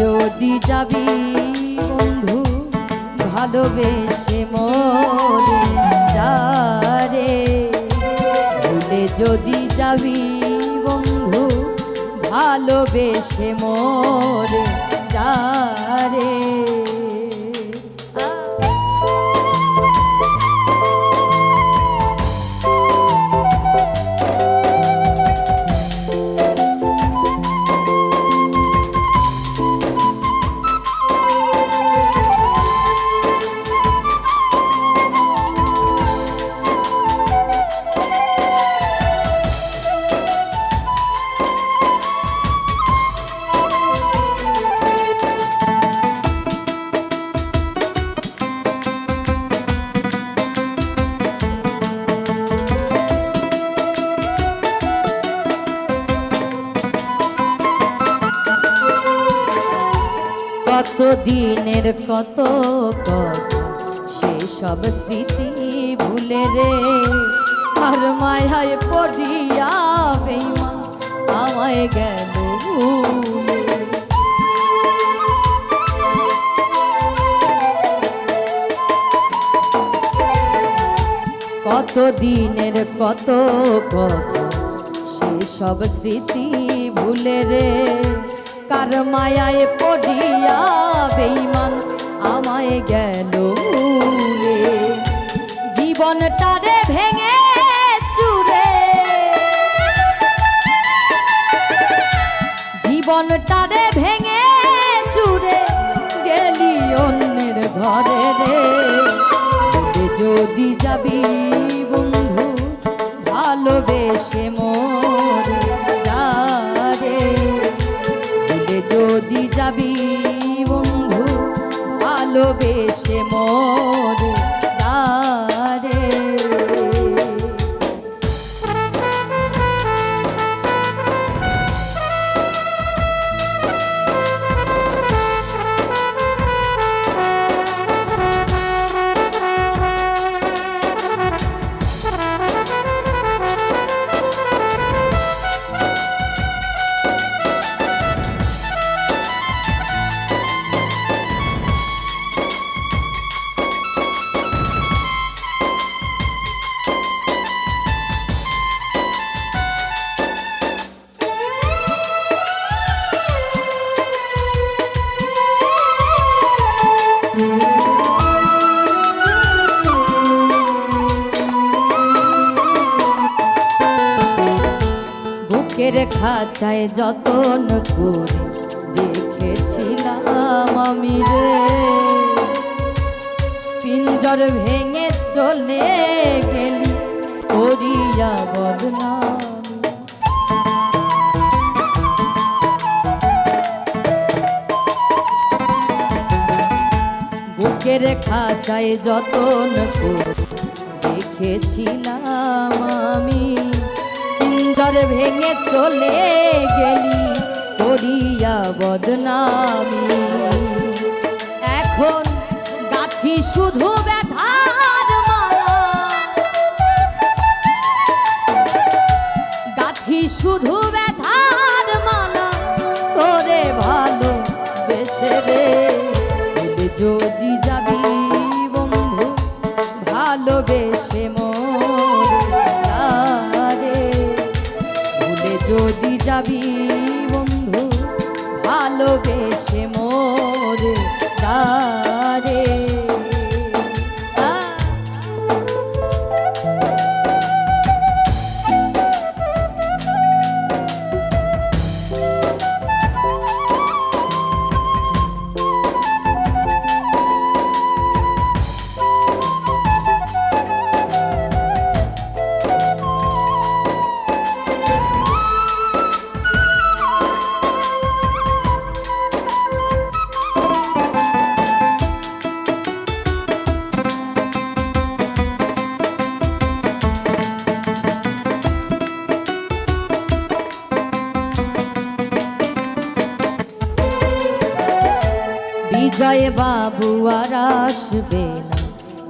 যদি যাবি বন্ধু ভালোবেসে মরে যারে, ভুলে যদি যাবি বন্ধু ভালোবেসে মরে যারে। কত দিনের কত কথা সেসব স্মৃতি ভুলে রে, আর মায়ায় পড়িয়া বেঈমান আমায় গেল ভুলে। কত দিনের কত কথা সেসব স্মৃতি ভুলে রে, কার মায়ায় পড়িয়া বেঈমান আমায় গেল ভুলে। জীবনটারে ভেঙে চুরে, জীবনটারে ভেঙে চুরে গেলি অন্যের ঘরে রে। যদি যাবি বন্ধু ভালোবেসে মরে যারে, যদি যাবি বন্ধু ভালোবেসে মরে যারে। বুকের খাঁচায় যতন করে রেখেছিলাম আমি রে, পিঞ্জর ভেঙে চলে গেলি করিয়া বদনাম। বুকের খাঁচায় যতন করে রেখেছিলাম আমি, পিঞ্জর ভেঙে চলে গেলি করিয়া বদনামি। এখন গাছি শুধু ব্যথার মালা, গাছি শুধু ব্যথার মালা তোরে ভালো বেসে রে। যদি যাবি বন্ধু ভালোবেসে মরে যারে, যদি যাবি বন্ধু ভালোবেসে মরে যারে। বিজয় বাবু আর আসবে না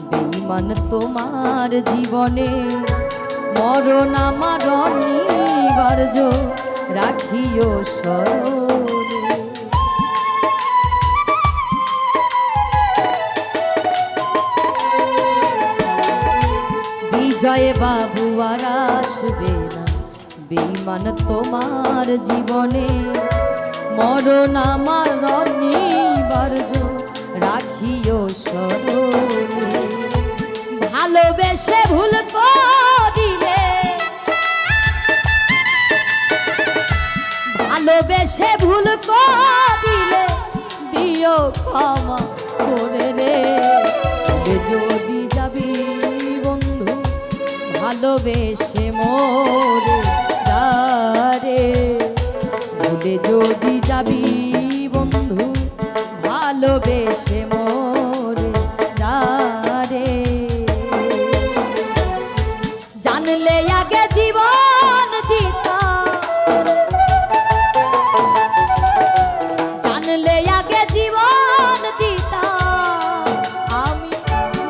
বেঈমান তোমার জীবনে, মরণ আমার অনিবার্য রাখিও স্মরণে। বিজয় বাবু আর আসবে না বেঈমান তোমার জীবনে, মরণ আমার অনিবার্য রাখিও স্মরণে। ভালোবেসে ভুল করিলে, ভালোবেসে ভুল করিলে দিও ক্ষমা করে রে। যদি যাবি বন্ধু ভালোবেসে মোরে যারে, ভুলে যদি যাবি বন্ধু ভালোবেসে মোরে যারে। জানলে আগে জীবন দিতা, জানলে আগে জীবন দিতা, আমি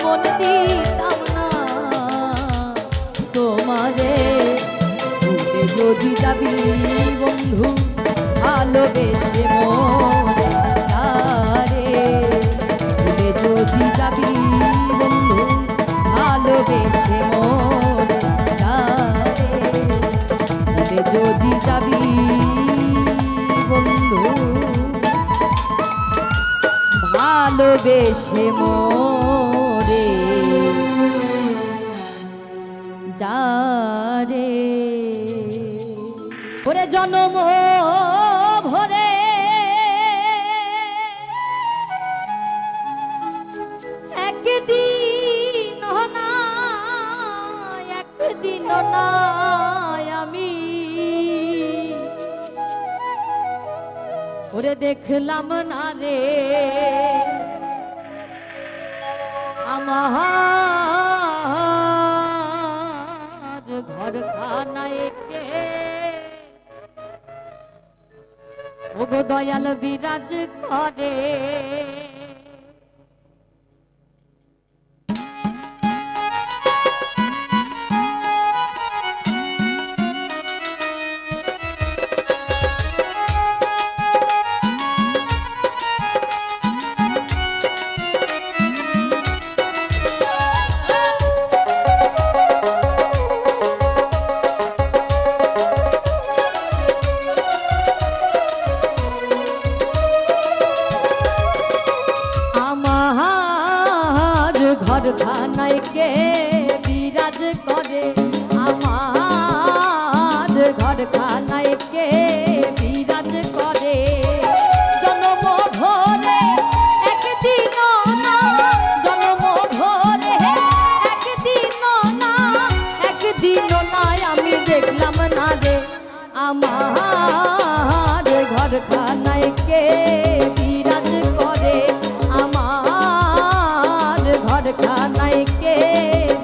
মন দিতাম না তোমারে। ভুলে যদি যাবি বন্ধু ভালোবেসে মোরে যারে, ভুলে যদি যাবি বন্ধু ভালোবেসে মোরে যারে, ভুলে যদি যাবি বন্ধু ভালোবেসে মোরে যারে। ওরে জনম ভরে একদিন না, একদিন না আমি ওরে দেখলাম না রে আমার ঘর খানায় কে। ওগো দয়াল বিরাজ করে, ঘর খানায় কে বিরাজ করে, আমার ঘর খানায় কে বিরাজ করে। জন্ম ভরে একদিন না, জন্ম ভরে একদিন না, একদিন না আমি দেখলাম না রে আমার ঘর খানায় কে বিরাজ করে, আমার ঘর খানায় কে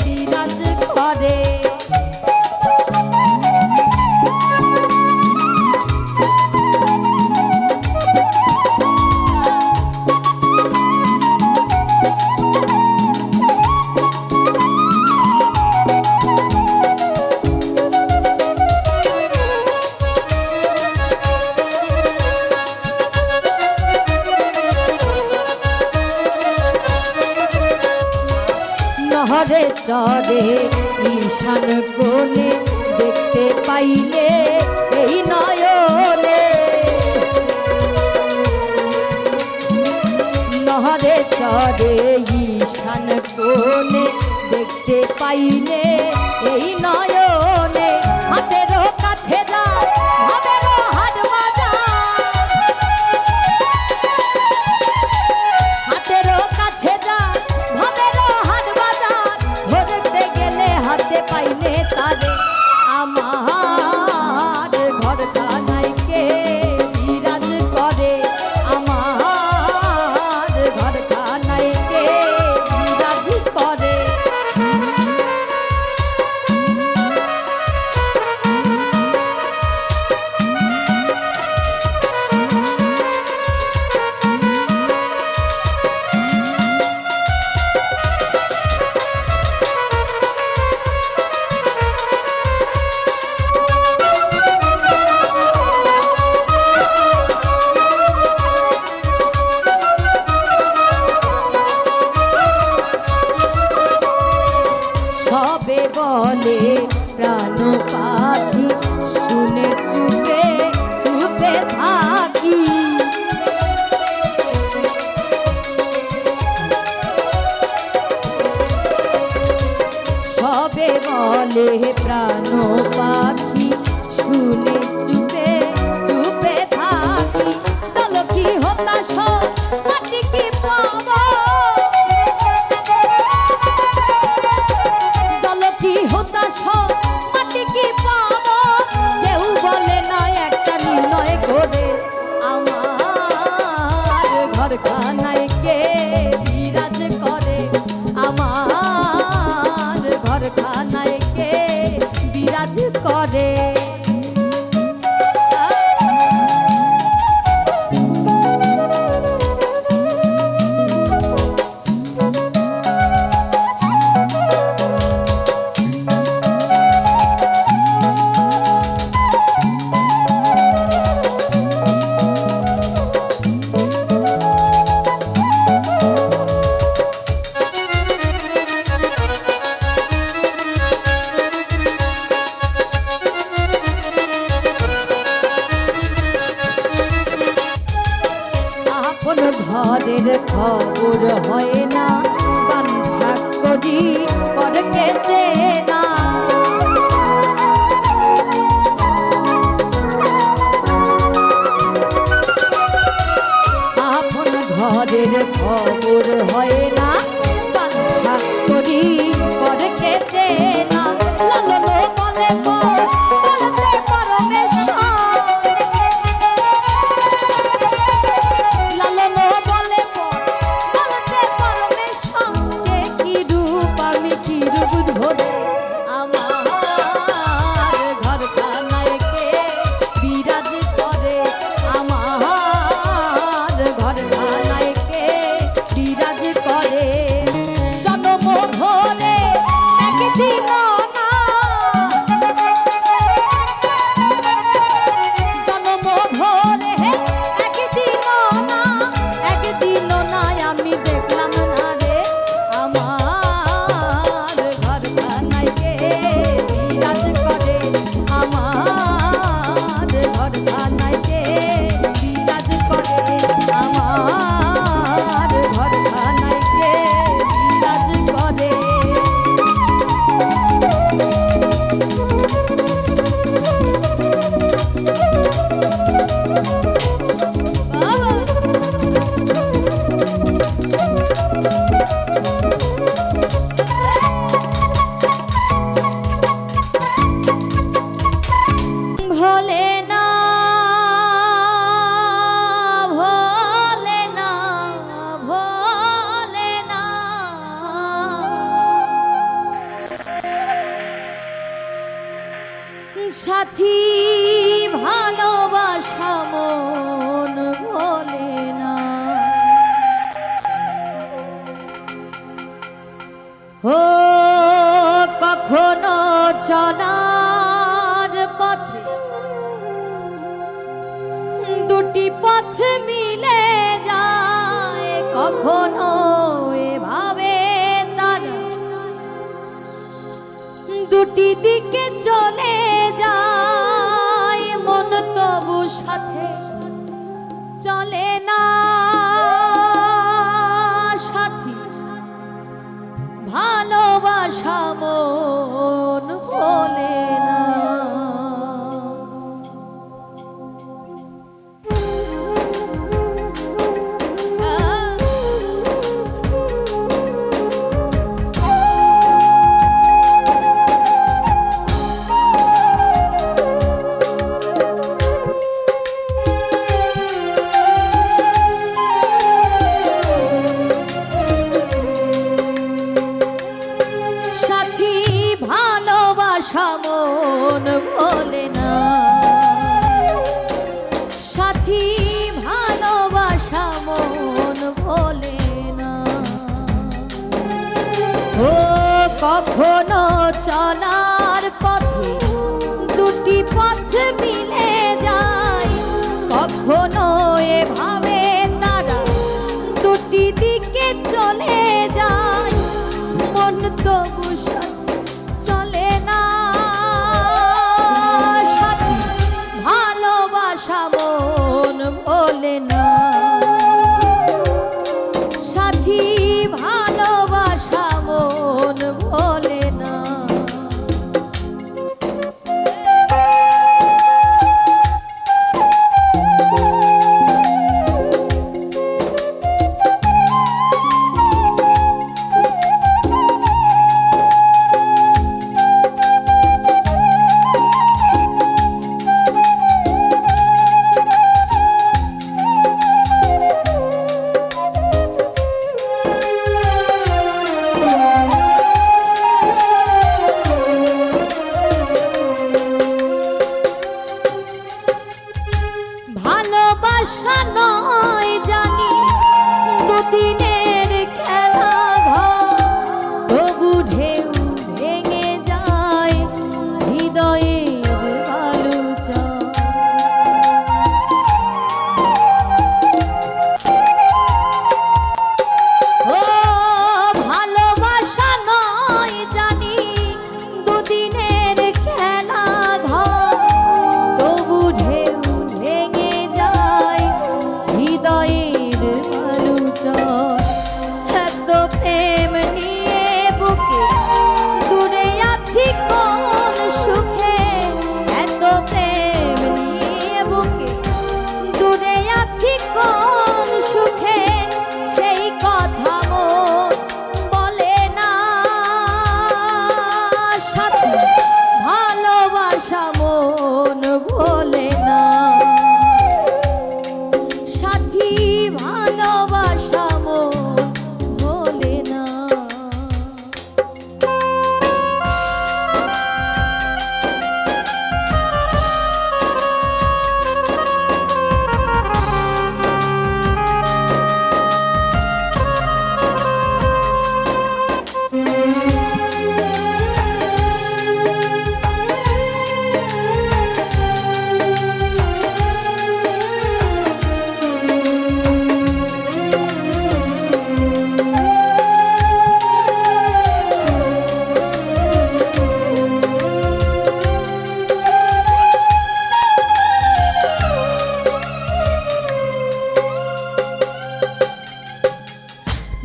বিরাজ করে। নহরে চরে ঈশান কোণে দেখতে পাইলে এই নয়নে, নহরে চরে ঈশান কোণে দেখতে পাইলে এই নয়নে। হাতেরও কাছে যা হাতেরও হাট বাজার, হাতেরও কাছে যা ভাবেরও হাট বাজার, ধরতে গেলে হাতে পাইনে তারে আমার ঘর খানায় কে বিরাজ করে, আমার ঘর খানায় কে বিরাজ করে। থাকি। সবে বলে প্রাণ পাখি শুনে চুপে চুপে থাকি। চলো কি হতাশ মাটি কি পাবো, চলো কি হতাশ মাটি কি পাবো। কেউ বলে না একটা নির্ণয় করে আমার ঘরখানায় কে বিরাজ করে, আমার ঘরখানায় কে বিরাজ করে। আপন ঘরের খবর হয় না, বাঞ্ছা করি পরকে চেনা। আপন ঘরের খবর হয় না, বাঞ্ছা করি পরকে চেনা। লালন বলে বলতে পরমেশ্বর, লালন বলে বলতে পরমেশ্বর। কে কি রূপ আমি কি রূপ ধরে, আমার ঘরখানায় কে বিরাজ করে, আমার ঘরখানায় কে বিরাজ করে। জন্ম ধরে একদিন না, জন্ম ধরে একদিন না, একদিন না আমি দেখলাম না রে, আমার ঘরখানায় কে বিরাজ করে, আমার ঘরখানায় কে বিরাজ করে, আমার ঘরখানায় কে বিরাজ করে। ভোলে না ভোলে না ভোলে না, সাথী ভালোবাসা মন ভোলে না। ও কখনো চলার পথে দুটি পথ মিলে যায়, কখনো এভাবে তারা দুটি দিকে চলে যায়, মন তবু সাথে চলে না। সাথী ভালোবাসা মন ভোলে না। মন ভোলে না, সাথী ভালোবাসা মন ভোলে না। ও কখনো চলার পথে দুটি পথ মিলে যায়, কখনো এভাবে তারা দুটি দিকে চলে যায়, মন তবু সাথে চলে না। সাথী ভালোবাসা মন ভালোবাসা নয় জানি দুদিনের খেলা ঘর, তবু ঢেউ ভেঙে যায় হৃদয়ের বালুচর। ও ভালোবাসা নয় জানি দুদিনের খেলা ঘর, তবু ঢেউ ভেঙে যায় হৃদয়ের বালুচর। এত প্রেম নিয়ে বুকে দূরে আছি কোন সুখে, এত প্রেম নিয়ে বুকে দূরে আছি কোন সুখে, সেই কথা মন বলে না। সাথী ভালোবাসা মন ভোলে না, সাথী ভালোবাসা মন ভোলে না।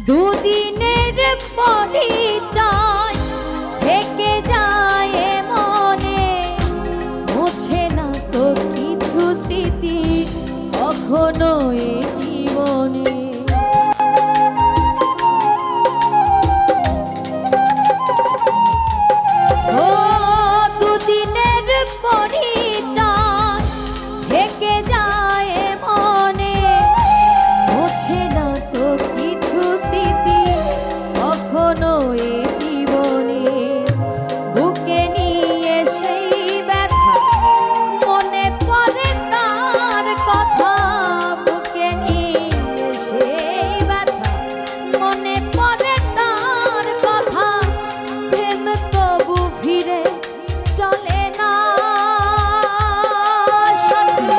দুদিনের পরিচয় থেকে যায় মনে, মুছে না তো কিছু স্মৃতি কখনো এ জীবনে। ও দুদিনের পরিচয় থেকে যায় মনে, মুছে না তো কিছু স্মৃতি কখনো এ জীবনে। বুকে নিয়ে সেই ব্যথা মনে পড়ে তার কথা, বুকে নিয়ে সেই ব্যথা মনে পড়ে তার কথা, প্রেম তবু ফিরে চলে না। সাথী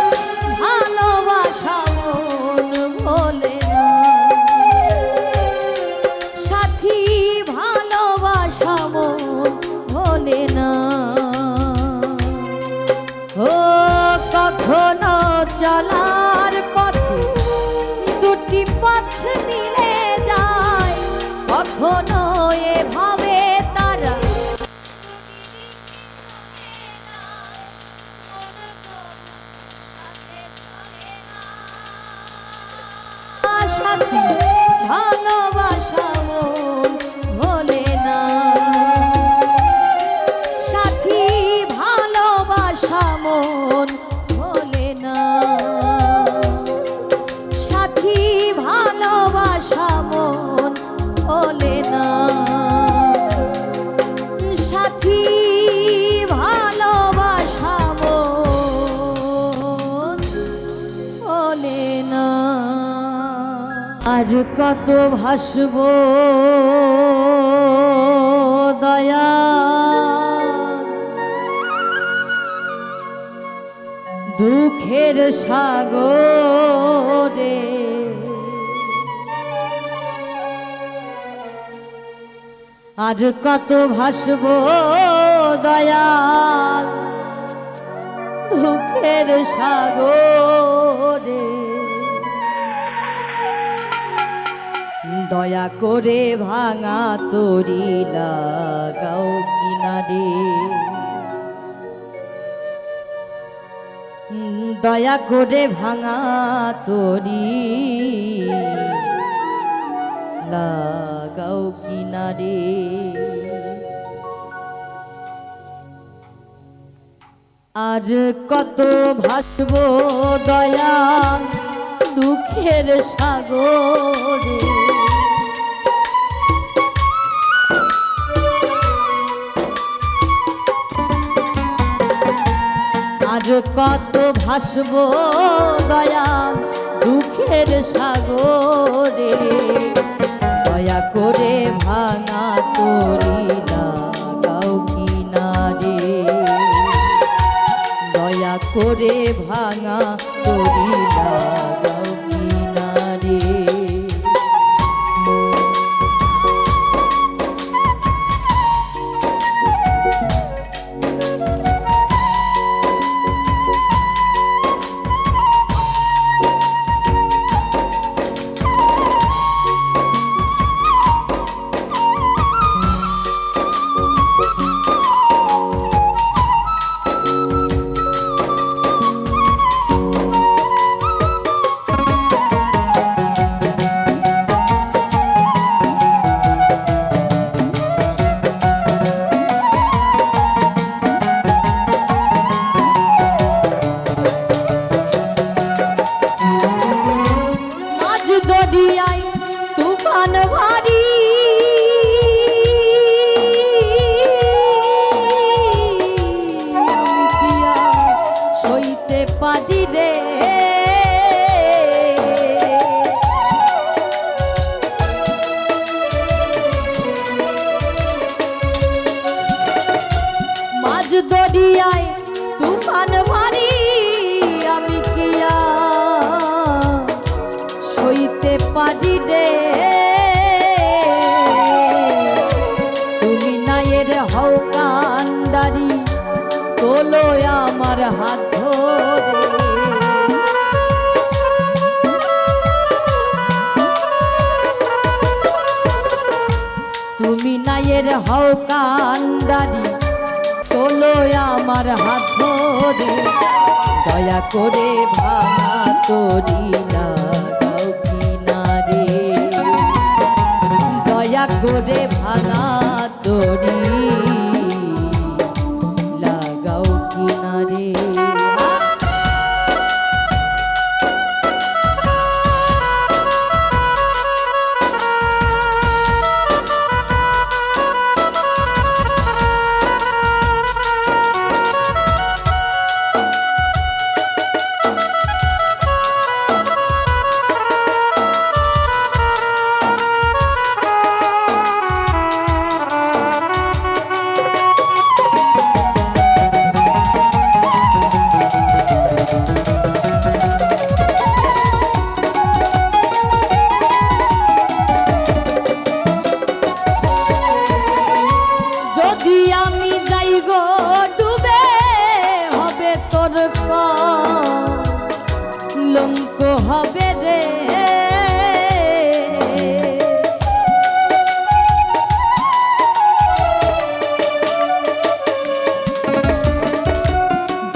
ভালোবাসা মন ভোলে না, সাথী ভালোবাসা মন ভোলে না। ও কখনো চলার পথে দুটি পথ মিলে যায়, কখনো এভাবে তারা সাথী ভালোবাসা মন ভোলে না, সাথী ভালোবাসা মন ভোলে না, সাথী ভালোবাসা মন ভোলে না, সাথী ভালোবাসা মন ভোলে না। আর কত ভাসব দয়া দুঃখের সাগরে, আর কত ভাসব দয়াল দুঃখের সাগরে। দয়া করে ভাঙা তরি লাগাও কিনারে, দয়া করে ভাঙা তরি লাগাও কিনারে। আর কত ভাসব দয়া দুঃখের সাগরে, আর আজ কত ভাসব দয়া দুঃখের সাগরে, দয়া করে ভাঙা তরি লাগাও কিনারে, দয়া করে ভাঙা তরি লাগাও কিনারে। তুফান ভারী সইতে পারি রে, মাঝ দরিয়ায় তুফান ভারী আমি কিয়া সইতে পারি রে। তুমি নায়ের হও কান্ডারি তোলো আমার হাত ধরে, তুমি নায়ের হও কান্ডারি তোলো আমার হাত ধরে, দয়া করে ভাঙা তরি লাগাও কিনারে, দয়া করে ভাঙা তরি লাগাও কিনারে। যদি আমি যাই গো ডুবে হবে তোর কলঙ্ক হবে রে,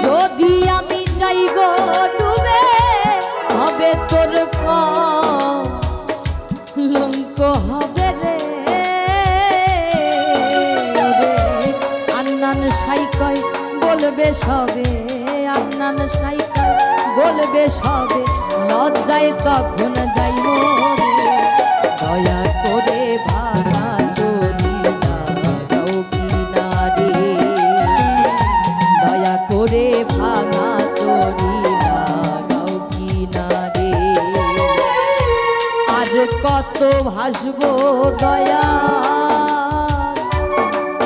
যদি আমি যাই গো ডুবে হবে তোর কলঙ্ক হবে রে। আন্নান সাইকয় বলবে সবে, আন্নান সাইকয় বলবে সবে, লজ্জায় তখন যাই মরে, দয়া করে ভাঙা তরি লাগাও কিনারে, দয়া করে ভাঙা তরি লাগাও কিনারে। আজ কত ভাসব দয়া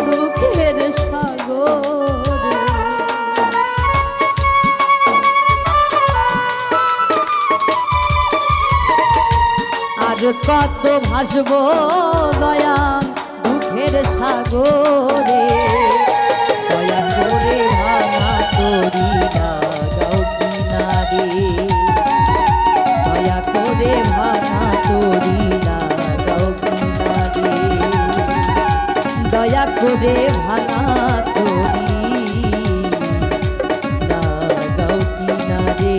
দুঃখের সাগরে, আজ কত ভাসব দয়া দুঃখের সাগরে, দয়া করে ভাঙা তরি লাগাও কিনারে, দয়া করে ভাঙা তরি লাগাও কিনারে, দয়া করে ভাঙা তরি লাগাও কিনারে।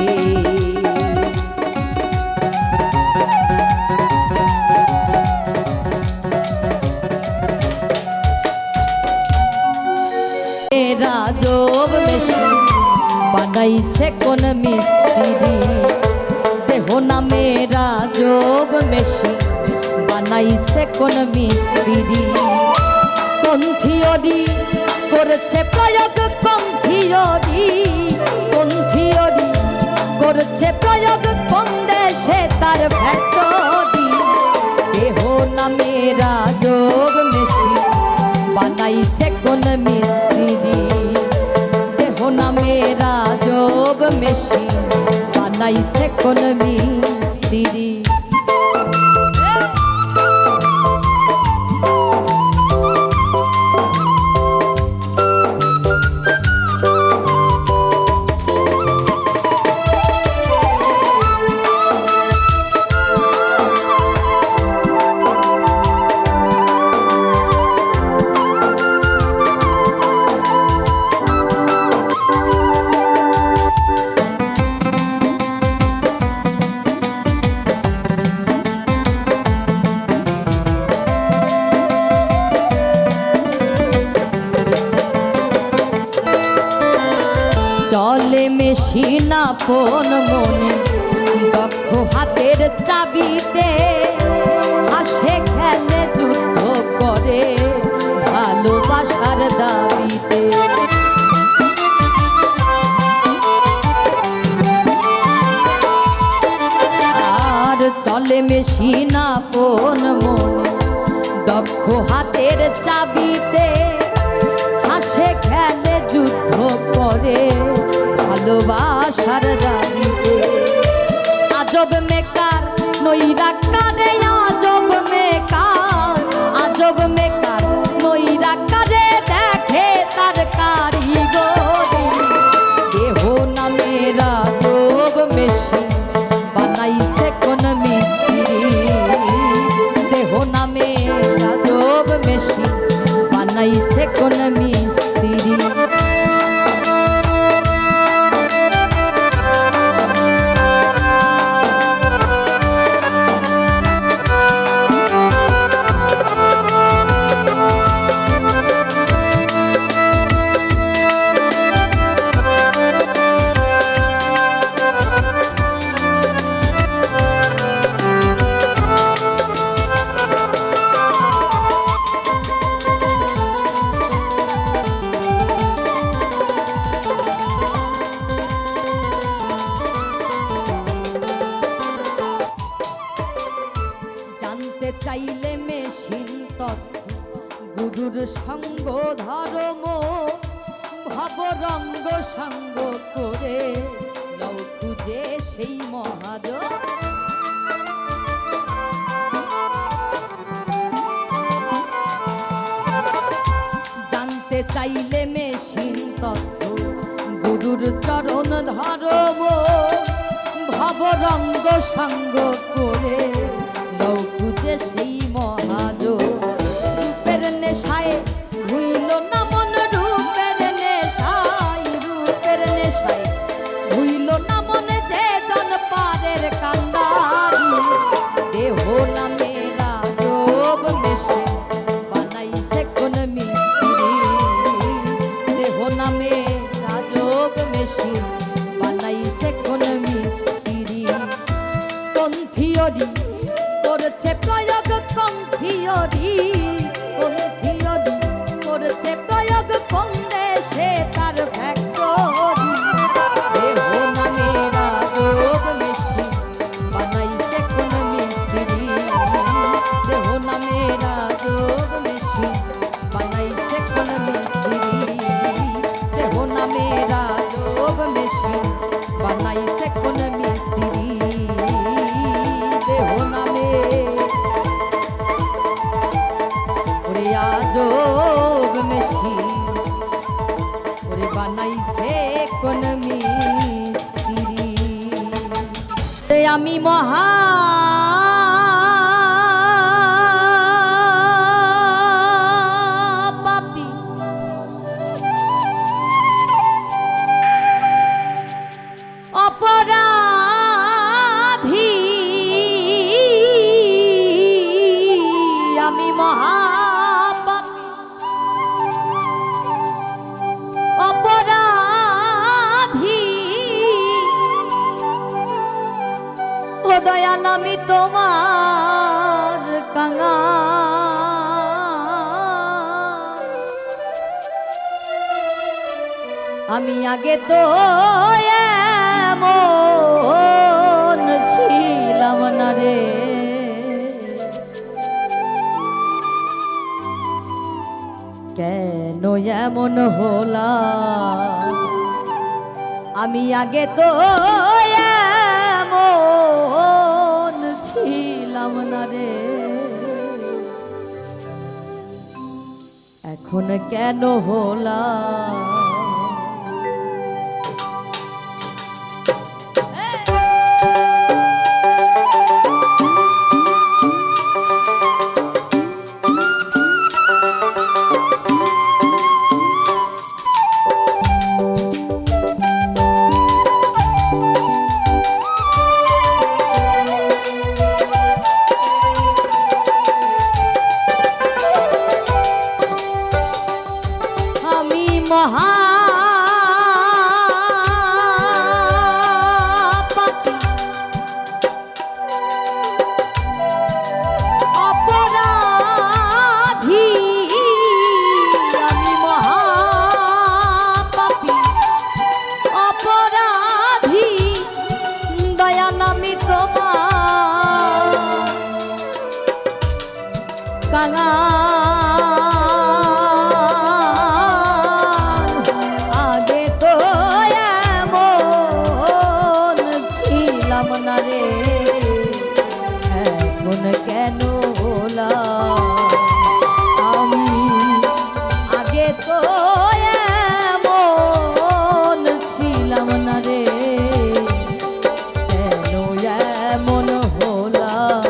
রাজব মেশি বানাইছে কোন মিস্ত্রি, দেহ নামে রাজব মেশি বানাইছে কোন মিস্ত্রি, কোন থিওরি করেছে প্রয়োগ কোন থিওরি, কোন থিওরি করেছে প্রয়োগ কোন দেশে তার ফ্যাক্টরি। দেহ নামে রাজব মেশিন বানাইছে কোন মিস্ত্রি, দেহ নামে রাজব মেশিন বানাইছে কোন মিস্ত্রি। চলে মেশিন আপন মনে দক্ষ হাতের চাবিতে, আসে খেলে যুদ্ধ করে ভালোবাসার দাবিতে। আর চলে মেশিন আপন মনে দক্ষ হাতের চাবিতে, হাসে খেলে যুদ্ধ করে ভালোবাসার দাবিতে। আজব মেকার নৈরাকারে, আজব মেকার, আজব মেকার নৈরাকারে দেখে তার কারিগরি। দেহ নামে রাজব মেশিন বানাইছে কোন মিস্ত্রি, দেহ নামে রাজব মেশিন বানাইছে কোন মিস্ত্রি। জানতে চাইলে মেশিন তত্ত্ব গুরুর সঙ্গ ধর্ম, ভব রঙ্গ সঙ্গ করে লও তুজে সেই মহাজ। জানতে চাইলে মেশিন তত্ত্ব গুরুর চরণ ধর্ম, ভব রঙ্গ সঙ্গ করে লও তুজে সেই মহাজ। রূপের নেশায় ভুইল না মন, রূপের নেশায়, রূপের নেশায় ভুইল না মন যে জন পারের কান্দারি। দেহ নামে রাজব মেশিন বানাইছে কোন মিস্ত্রি, দেহ নামে রাজব মেশিন বানাইছে কোন মিস্ত্রি। কোন থিওরি করেছে প্রয়োগ, কোন থিওরি, কোন থিওরি করেছে প্রয়োগ কোন দেশে তার ফ্যাক্টরি। দেহ নামে রাজব মেশিন বানাইছে কোন মিস্ত্রি, দেহ নামে রাজব মেশিন বানাইছে কোন মিস্ত্রি, দেহ নামে রাজব মেশিন বানাইছে কোন মিস্ত্রি। দেহ নামে আজব মেশিন ওরে বানাইছে কোন মিস্ত্রি। আমি মহা পাপী, অপরাধী, আমি মহা অপরাধী। ও দয়াল আমি তোমার কাঙাল, আমি আগে তো এমন ছিলাম না রে, কেন এমন হলাম? আমি আগে তো এমন ছিলাম না রে, এখন কেন হলাম? মহাপাপী অপরাধী, আমি মহাপাপী অপরাধী, দয়াল আমি তোমার কাঙাল। আগে তো এমন ছিলাম না রে, এখন কেন হলাম? আমি আগে তো এমন ছিলাম না রে, কেন এমন হলাম?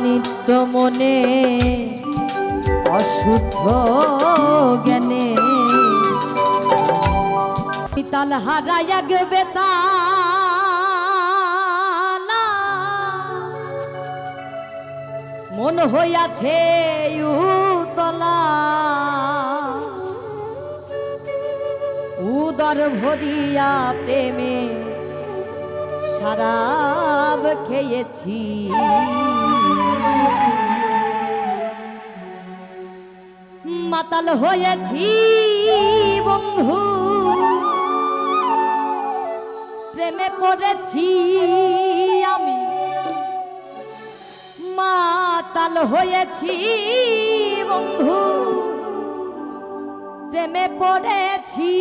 নিত্য মনে অশুদ্ধ জ্ঞানে পিতাল হারাইয়া গেবে তালা, মন হইয়াছে উতলা, উদর ভরিয়া প্রেমে শরাব খেয়েছি, মাতাল হয়েছি বন্ধু, প্রেমে পড়েছি আমি, মাতাল হয়েছি বন্ধু, প্রেমে পড়েছি।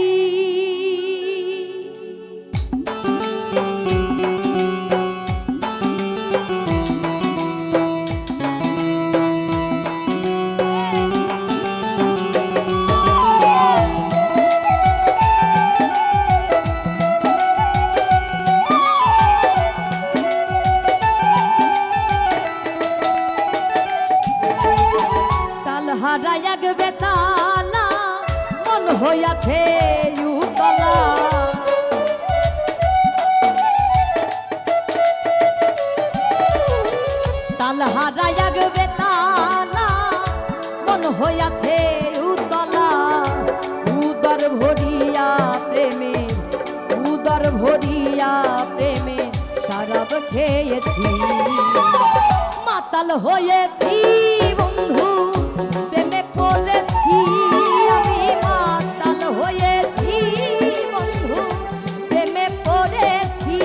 হারাইয়া গেবে তালা, মন হইয়াছে উতলা, তাল হারাইয়া গেবে তালা, মন হইয়াছে উতলা, উদর ভরিয়া প্রেমে, উদর ভরিয়া প্রেমে শরাব খেয়েছি, মাতাল হয়েছি বন্ধু, প্রেমে পড়েছি আমি, মাতাল হয়েছি বন্ধু, প্রেমে পড়েছি।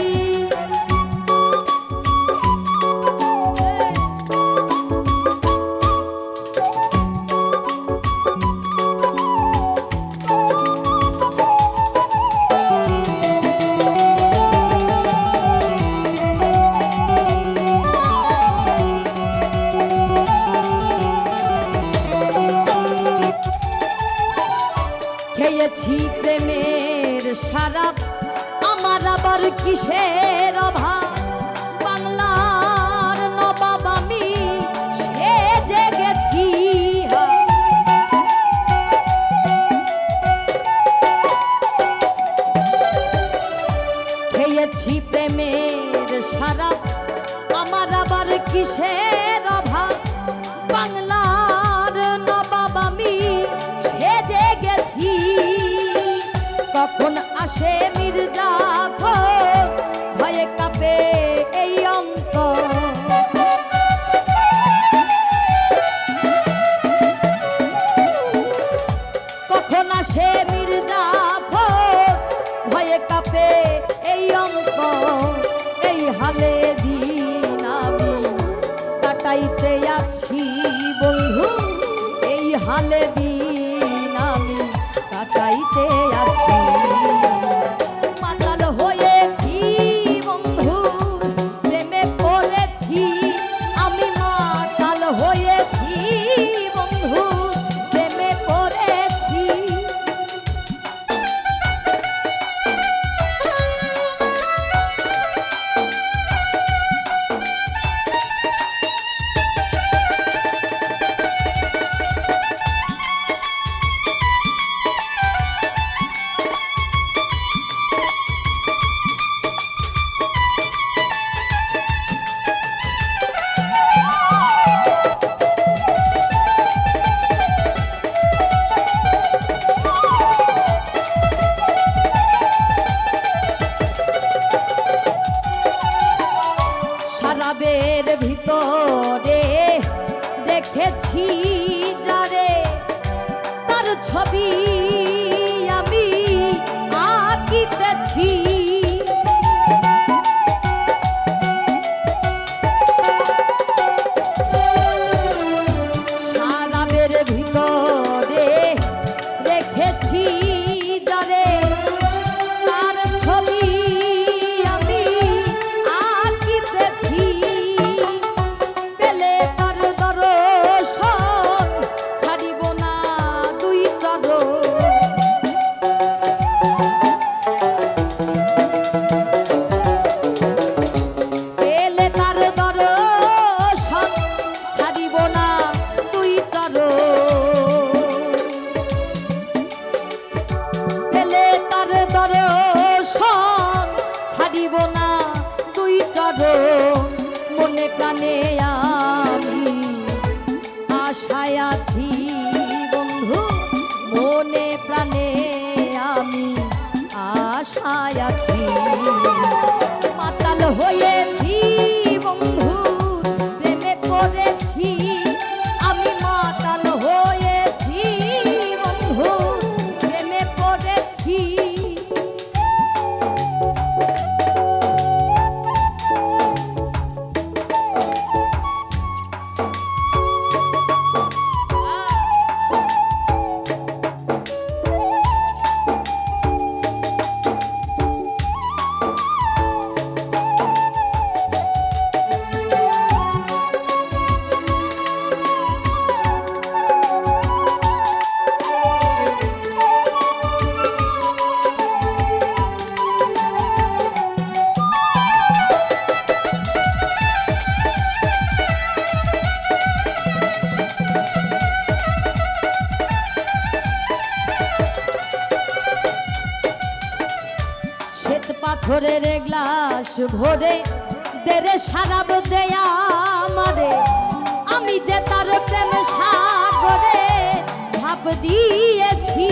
খেয়েছি প্রেমের শরাব, আমার আবার কিসের অভাব, বাংলার নবাব আমি সেজে গেছি, পেয়েছি প্রেমের সারা, আমার আবার কিসের অভাব। বাংলার নবাব আমি সেজে গেছি, কখন আসে মির্জাফর ভয়ে কাঁপে এই অন্তর। কখন আসে মির্জাফর ভয়ে কাঁপে এই অন্তর। এই হালে দিন আমি কাটাইতে আছি বন্ধু, এই হালে দিন আমি কাটাইতে আছি। মাতাল হয়েছি বন্ধু, প্রেমে পড়েছি আমি, মাতাল হয়েছি বন্ধু, প্রেমে পড়েছি। শরাবের ভিতরে দেখেছি যারে, তার ছবি আমি আঁকিতেছি। শরাবের ভিতরে দেখেছি যারে, তার ছবি আমি আঁকিতেছি। পেলে তার দর্শন ছাড়িব না দুই চরণ। পেলে তার দর্শন ছাড়িব না দুই চরণ। পেলে তার দর্শন ছাড়িব না দুই চরণ। মনে প্রাণে আমি আশায় আছি বন্ধু, মনে প্রাণে আমি আশায় আছি। মাতাল হয়েছি বন্ধু, প্রেমে পড়েছি আমি, মাতাল হয়েছি বন্ধু, প্রেমে পড়েছি। শ্বেত পাথরের গ্লাস ভরে দেরে সারাব দেয়া আমারে, আমি যে তার প্রেম সাগরে ঝাঁপ দিয়েছি।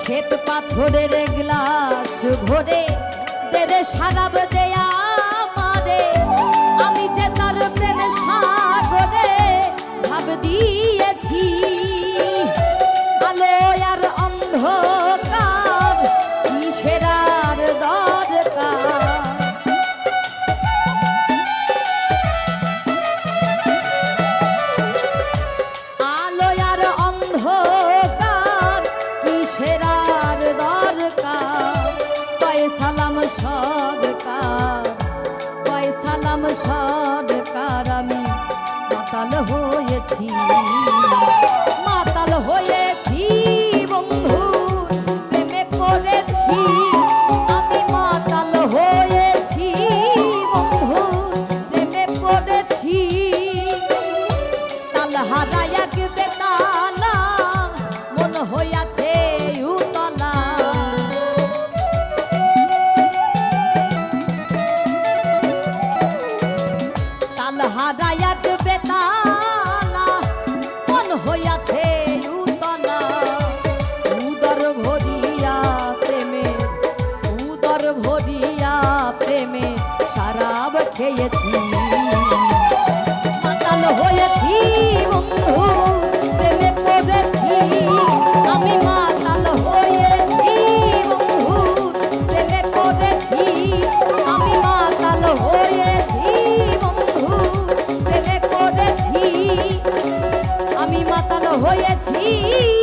শ্বেত পাথরের গ্লাস ভরে দেরে সারাব দেয়া আমারে, আমি যে তার প্রেম সাগরে ঝাঁপ দিয়েছি। আলো আর অন্ধকার কিসের আর দরকার। আলো আর অন্ধকার কিসের আর দরকার। পয়সালাম সরকার, পয়সালাম সরকার, আমি মাতাল হয়েছি, মাতাল হয়েছি বন্ধু, প্রেমে পড়েছি আমি, মাতাল হয়েছি বন্ধু, প্রেমে পড়েছি। তাল হারায় এক বেতালা আমি মাতাল হয়েছি